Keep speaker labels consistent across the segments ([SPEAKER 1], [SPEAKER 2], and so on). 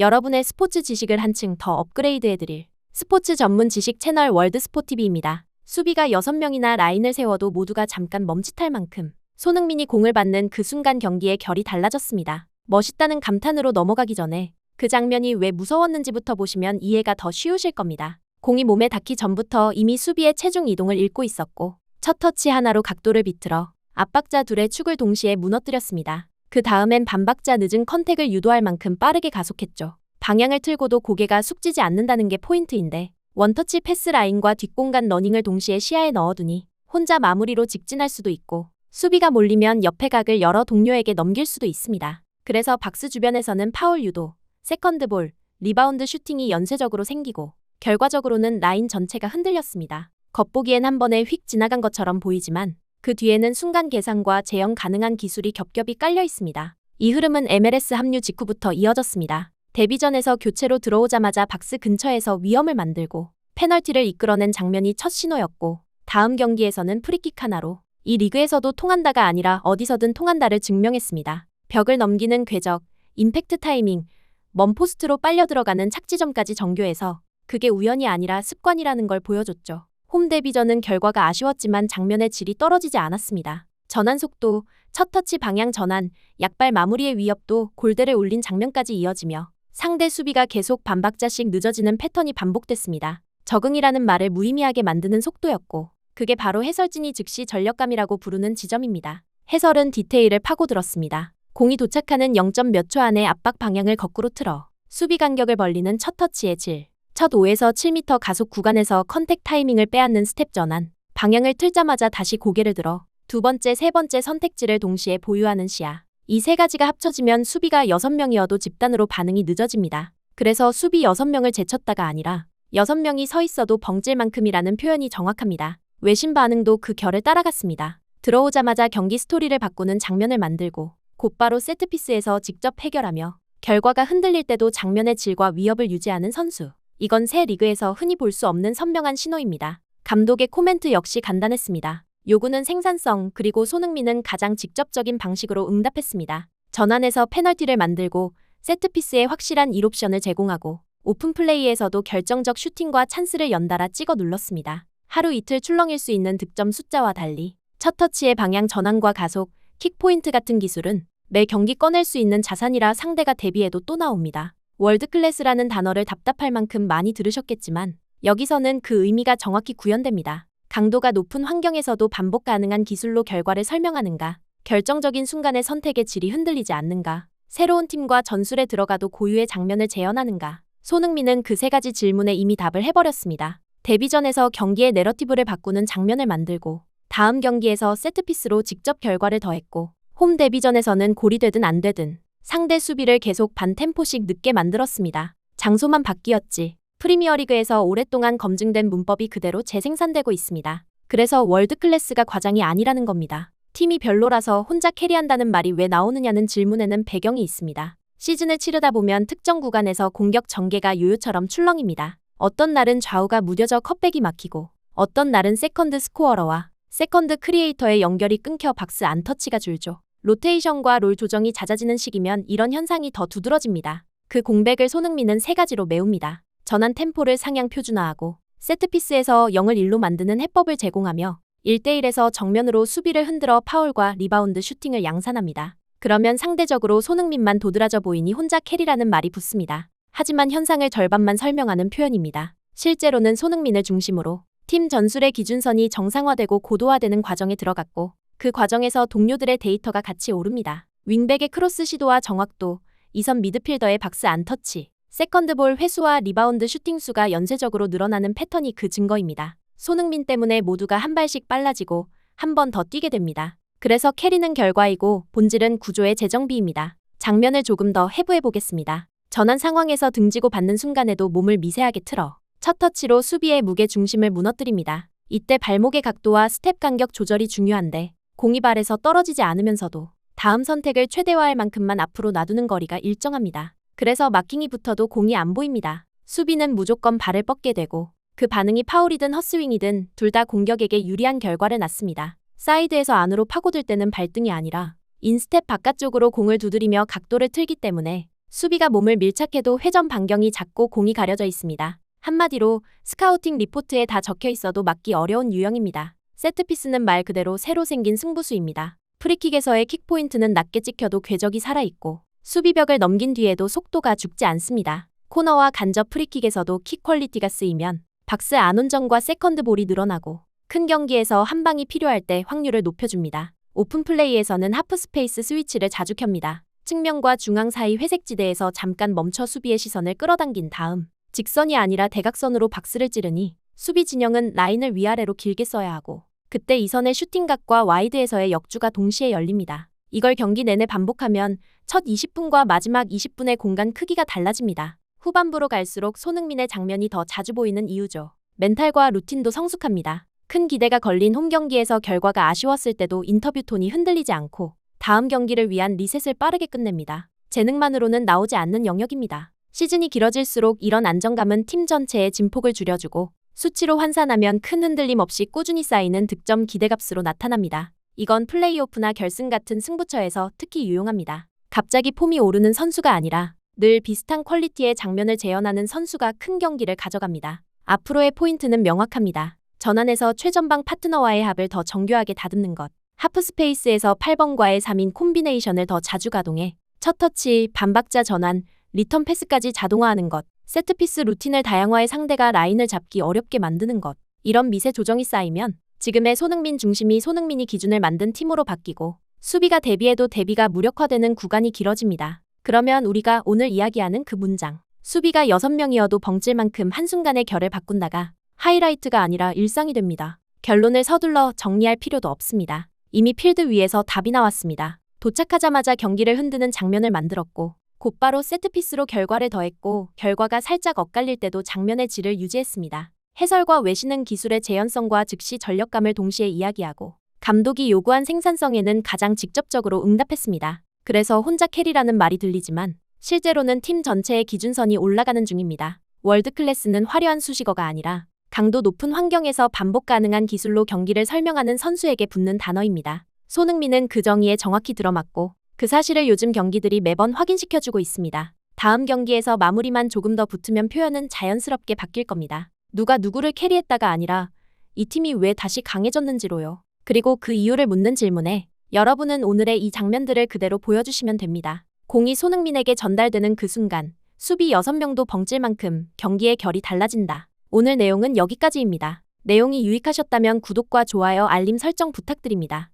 [SPEAKER 1] 여러분의 스포츠 지식을 한층 더 업그레이드해드릴 스포츠 전문 지식 채널 월드스포티비입니다. 수비가 6명이나 라인을 세워도 모두가 잠깐 멈칫할 만큼 손흥민이 공을 받는 그 순간 경기의 결이 달라졌습니다. 멋있다는 감탄으로 넘어가기 전에 그 장면이 왜 무서웠는지부터 보시면 이해가 더 쉬우실 겁니다. 공이 몸에 닿기 전부터 이미 수비의 체중 이동을 읽고 있었고 첫 터치 하나로 각도를 비틀어 압박자 둘의 축을 동시에 무너뜨렸습니다. 그 다음엔 반박자 늦은 컨택을 유도할 만큼 빠르게 가속했죠. 방향을 틀고도 고개가 숙지지 않는다는 게 포인트인데 원터치 패스 라인과 뒷공간 러닝을 동시에 시야에 넣어두니 혼자 마무리로 직진할 수도 있고 수비가 몰리면 옆의 각을 여러 동료에게 넘길 수도 있습니다. 그래서 박스 주변에서는 파울 유도, 세컨드볼, 리바운드 슈팅이 연쇄적으로 생기고 결과적으로는 라인 전체가 흔들렸습니다. 겉보기엔 한 번에 휙 지나간 것처럼 보이지만 그 뒤에는 순간 계산과 재현 가능한 기술이 겹겹이 깔려 있습니다. 이 흐름은 MLS 합류 직후부터 이어졌습니다. 데뷔전에서 교체로 들어오자마자 박스 근처에서 위험을 만들고 페널티를 이끌어낸 장면이 첫 신호였고 다음 경기에서는 프리킥 하나로 이 리그에서도 통한다가 아니라 어디서든 통한다를 증명했습니다. 벽을 넘기는 궤적, 임팩트 타이밍, 먼 포스트로 빨려 들어가는 착지점까지 정교해서 그게 우연이 아니라 습관이라는 걸 보여줬죠. 홈 데뷔전은 결과가 아쉬웠지만 장면의 질이 떨어지지 않았습니다. 전환 속도, 첫 터치 방향 전환, 약발 마무리의 위협도 골대를 올린 장면까지 이어지며 상대 수비가 계속 반박자씩 늦어지는 패턴이 반복됐습니다. 적응이라는 말을 무의미하게 만드는 속도였고 그게 바로 해설진이 즉시 전력감이라고 부르는 지점입니다. 해설은 디테일을 파고들었습니다. 공이 도착하는 0. 몇 초 안에 압박 방향을 거꾸로 틀어 수비 간격을 벌리는 첫 터치의 질, 첫 5에서 7m 가속 구간에서 컨택 타이밍을 빼앗는 스텝 전환, 방향을 틀자마자 다시 고개를 들어 두 번째, 세 번째 선택지를 동시에 보유하는 시야. 이 세 가지가 합쳐지면 수비가 6명이어도 집단으로 반응이 늦어집니다. 그래서 수비 6명을 제쳤다가 아니라 6명이 서 있어도 벙찔 만큼이라는 표현이 정확합니다. 외신 반응도 그 결을 따라갔습니다. 들어오자마자 경기 스토리를 바꾸는 장면을 만들고 곧바로 세트피스에서 직접 해결하며 결과가 흔들릴 때도 장면의 질과 위협을 유지하는 선수. 이건 새 리그에서 흔히 볼 수 없는 선명한 신호입니다. 감독의 코멘트 역시 간단했습니다. 요구는 생산성, 그리고 손흥민은 가장 직접적인 방식으로 응답했습니다. 전환에서 페널티를 만들고 세트피스에 확실한 1옵션을 제공하고 오픈 플레이에서도 결정적 슈팅과 찬스를 연달아 찍어 눌렀습니다. 하루 이틀 출렁일 수 있는 득점 숫자와 달리 첫 터치의 방향 전환과 가속, 킥포인트 같은 기술은 매 경기 꺼낼 수 있는 자산이라 상대가 데뷔해도 또 나옵니다. 월드클래스라는 단어를 답답할 만큼 많이 들으셨겠지만 여기서는 그 의미가 정확히 구현됩니다. 강도가 높은 환경에서도 반복 가능한 기술로 결과를 설명하는가, 결정적인 순간의 선택의 질이 흔들리지 않는가, 새로운 팀과 전술에 들어가도 고유의 장면을 재현하는가. 손흥민은 그 세 가지 질문에 이미 답을 해버렸습니다. 데뷔전에서 경기의 내러티브를 바꾸는 장면을 만들고 다음 경기에서 세트피스로 직접 결과를 더했고 홈 데뷔전에서는 골이 되든 안 되든 상대 수비를 계속 반템포씩 늦게 만들었습니다. 장소만 바뀌었지 프리미어리그에서 오랫동안 검증된 문법이 그대로 재생산되고 있습니다. 그래서 월드클래스가 과장이 아니라는 겁니다. 팀이 별로라서 혼자 캐리한다는 말이 왜 나오느냐는 질문에는 배경이 있습니다. 시즌을 치르다 보면 특정 구간에서 공격 전개가 요요처럼 출렁입니다. 어떤 날은 좌우가 무뎌져 컷백이 막히고 어떤 날은 세컨드 스코어러와 세컨드 크리에이터의 연결이 끊겨 박스 안터치가 줄죠. 로테이션과 롤 조정이 잦아지는 시기면 이런 현상이 더 두드러집니다. 그 공백을 손흥민은 세 가지로 메웁니다. 전환 템포를 상향 표준화하고 세트피스에서 0을 1로 만드는 해법을 제공하며 1대1에서 정면으로 수비를 흔들어 파울과 리바운드 슈팅을 양산합니다. 그러면 상대적으로 손흥민만 도드라져 보이니 혼자 캐리라는 말이 붙습니다. 하지만 현상을 절반만 설명하는 표현입니다. 실제로는 손흥민을 중심으로 팀 전술의 기준선이 정상화되고 고도화되는 과정에 들어갔고 그 과정에서 동료들의 데이터가 같이 오릅니다. 윙백의 크로스 시도와 정확도, 2선 미드필더의 박스 안터치, 세컨드볼 회수와 리바운드 슈팅 수가 연쇄적으로 늘어나는 패턴이 그 증거입니다. 손흥민 때문에 모두가 한 발씩 빨라지고 한 번 더 뛰게 됩니다. 그래서 캐리는 결과이고 본질은 구조의 재정비입니다. 장면을 조금 더 해부해 보겠습니다. 전환 상황에서 등지고 받는 순간에도 몸을 미세하게 틀어 첫 터치로 수비의 무게 중심을 무너뜨립니다. 이때 발목의 각도와 스텝 간격 조절이 중요한데 공이 발에서 떨어지지 않으면서도 다음 선택을 최대화할 만큼만 앞으로 놔두는 거리가 일정합니다. 그래서 마킹이 붙어도 공이 안 보입니다. 수비는 무조건 발을 뻗게 되고 그 반응이 파울이든 헛스윙이든 둘 다 공격에게 유리한 결과를 낳습니다. 사이드에서 안으로 파고들 때는 발등이 아니라 인스텝 바깥쪽으로 공을 두드리며 각도를 틀기 때문에 수비가 몸을 밀착해도 회전 반경이 작고 공이 가려져 있습니다. 한마디로 스카우팅 리포트에 다 적혀 있어도 막기 어려운 유형입니다. 세트피스는 말 그대로 새로 생긴 승부수입니다. 프리킥에서의 킥포인트는 낮게 찍혀도 궤적이 살아있고 수비벽을 넘긴 뒤에도 속도가 죽지 않습니다. 코너와 간접 프리킥에서도 킥 퀄리티가 쓰이면 박스 안온전과 세컨드 볼이 늘어나고 큰 경기에서 한 방이 필요할 때 확률을 높여줍니다. 오픈 플레이에서는 하프 스페이스 스위치를 자주 켭니다. 측면과 중앙 사이 회색 지대에서 잠깐 멈춰 수비의 시선을 끌어당긴 다음 직선이 아니라 대각선으로 박스를 찌르니 수비 진영은 라인을 위아래로 길게 써야 하고 그때 이 선의 슈팅각과 와이드에서의 역주가 동시에 열립니다. 이걸 경기 내내 반복하면 첫 20분과 마지막 20분의 공간 크기가 달라집니다. 후반부로 갈수록 손흥민의 장면이 더 자주 보이는 이유죠. 멘탈과 루틴도 성숙합니다. 큰 기대가 걸린 홈경기에서 결과가 아쉬웠을 때도 인터뷰 톤이 흔들리지 않고 다음 경기를 위한 리셋을 빠르게 끝냅니다. 재능만으로는 나오지 않는 영역입니다. 시즌이 길어질수록 이런 안정감은 팀 전체의 진폭을 줄여주고 수치로 환산하면 큰 흔들림 없이 꾸준히 쌓이는 득점 기대값으로 나타납니다. 이건 플레이오프나 결승 같은 승부처에서 특히 유용합니다. 갑자기 폼이 오르는 선수가 아니라 늘 비슷한 퀄리티의 장면을 재현하는 선수가 큰 경기를 가져갑니다. 앞으로의 포인트는 명확합니다. 전환에서 최전방 파트너와의 합을 더 정교하게 다듬는 것. 하프 스페이스에서 8번과의 3인 콤비네이션을 더 자주 가동해 첫 터치, 반박자 전환, 리턴 패스까지 자동화하는 것. 세트피스 루틴을 다양화해 상대가 라인을 잡기 어렵게 만드는 것. 이런 미세 조정이 쌓이면 지금의 손흥민 중심이 손흥민이 기준을 만든 팀으로 바뀌고 수비가 대비해도 대비가 무력화되는 구간이 길어집니다. 그러면 우리가 오늘 이야기하는 그 문장. 수비가 6명이어도 벙찔 만큼 한순간의 결을 바꾼다가 하이라이트가 아니라 일상이 됩니다. 결론을 서둘러 정리할 필요도 없습니다. 이미 필드 위에서 답이 나왔습니다. 도착하자마자 경기를 흔드는 장면을 만들었고 곧바로 세트피스로 결과를 더했고 결과가 살짝 엇갈릴 때도 장면의 질을 유지했습니다. 해설과 외신은 기술의 재현성과 즉시 전력감을 동시에 이야기하고 감독이 요구한 생산성에는 가장 직접적으로 응답했습니다. 그래서 혼자 캐리라는 말이 들리지만 실제로는 팀 전체의 기준선이 올라가는 중입니다. 월드클래스는 화려한 수식어가 아니라 강도 높은 환경에서 반복 가능한 기술로 경기를 설명하는 선수에게 붙는 단어입니다. 손흥민은 그 정의에 정확히 들어맞고 그 사실을 요즘 경기들이 매번 확인시켜주고 있습니다. 다음 경기에서 마무리만 조금 더 붙으면 표현은 자연스럽게 바뀔 겁니다. 누가 누구를 캐리했다가 아니라 이 팀이 왜 다시 강해졌는지로요. 그리고 그 이유를 묻는 질문에 여러분은 오늘의 이 장면들을 그대로 보여주시면 됩니다. 공이 손흥민에게 전달되는 그 순간 수비 6명도 벙찔 만큼 경기의 결이 달라진다. 오늘 내용은 여기까지입니다. 내용이 유익하셨다면 구독과 좋아요, 알림 설정 부탁드립니다.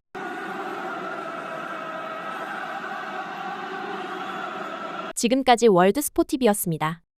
[SPEAKER 1] 지금까지 월드 스포티비였습니다.